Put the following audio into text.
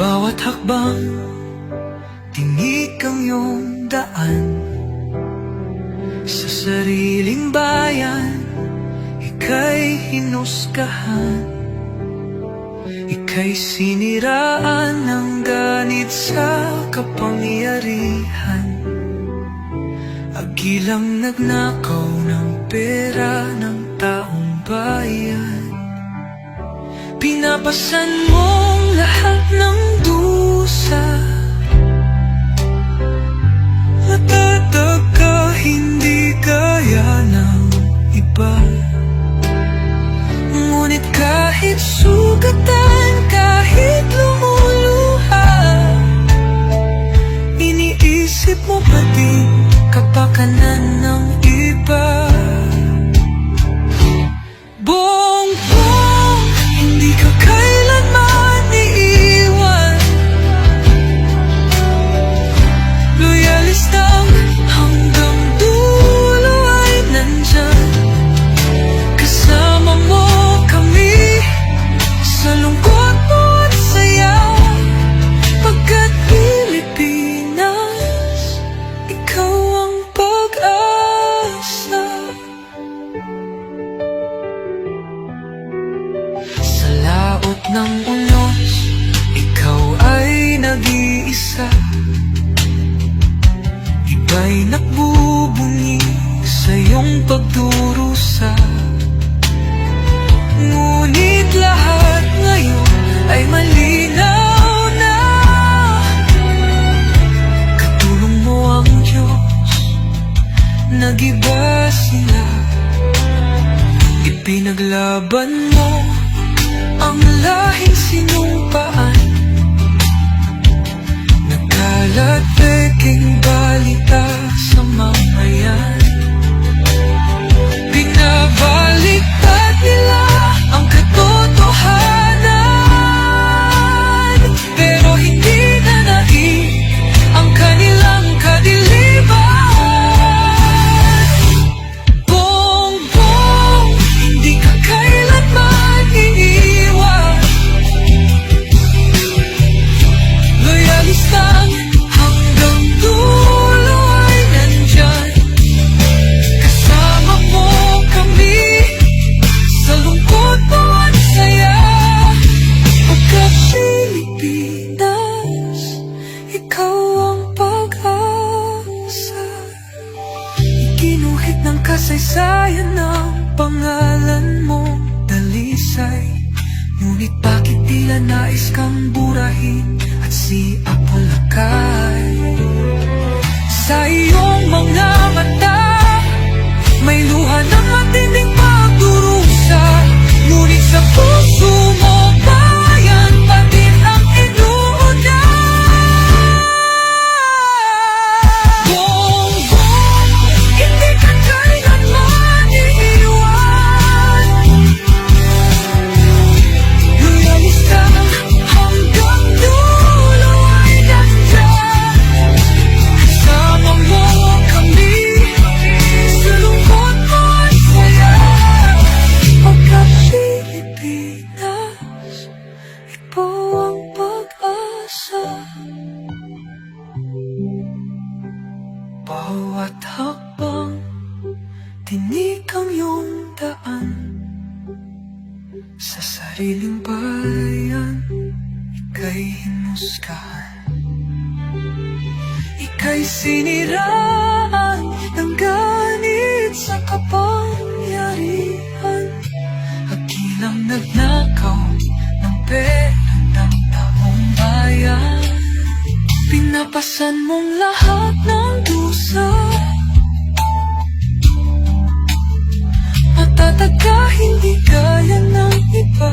bawat hakbang, tinik ang iyong daan. Sa sariling bayan, ika'y hinusgahan. Ika'y siniraan ng ganit sa kapangyarihan. Agilang nagnakaw ng pera ng taong bayan. Pinapasan mong lahat ng dusa. Matatag ka, hindi kaya ng iba. Ngunit kahit sugatan, kahit lumuluha, iniisip mo pa din kapakanan ng iba. Bongbong, hindi ka kailanman iiwan. Loyalistang hanggang dulo ay nandyan. Kasama mo kami sa lungkot mo at saya. Pagkat Pilipinas, ikaw ang pag-asa. Sa laot ng unos, ikaw ay nag-iisa. Iba'y nagbubunyi sa iyong pagdurusa. Ngunit lahat ngayon ay malinaw na. Katulong mo ang Diyos, nag-iba sila. Ipinaglaban mo ang lahing sinumpaan. Nagkalat peking balita sa mamayan. Binabaliktad nila ang katotohanan, pero hindi na naig ang kanilang kadiliman. Bongbong, hindi ka kailanman iiwan. Loyalistang hanggang dulo ay nandyan. Kasama mo kami sa lungkot mo at saya. Pagkat Pilipinas, ikaw ang pag-asa. Iginuhit ng kasaysayan ng pangalan mong dalisay. Ngunit bakit tila nais kang burahin at siapolakay? Sa iyong mga mata, may luha ng matinding pagdurusa. Ngunit sa puso mo, bayan pa din ang inuunan. Bongbong, hindi ka kailanman iiwan. Loyalista hanggang dulo ay nandyan. Kasama mo kami sa lungkot mo at saya. Pagkat Pilipinas, ikaw ang pag-asa. Bawat hakbang, tinik ang iyong daan. Sa sariling bayan, ika'y hinusgahan. Ika'y siniraan ng ganit sa kapangyarihan. Agilang nagnakaw ng pera ng taong bayan. Pinapasan mong lahat ng dusa. Matatag ka, hindi kaya ng iba.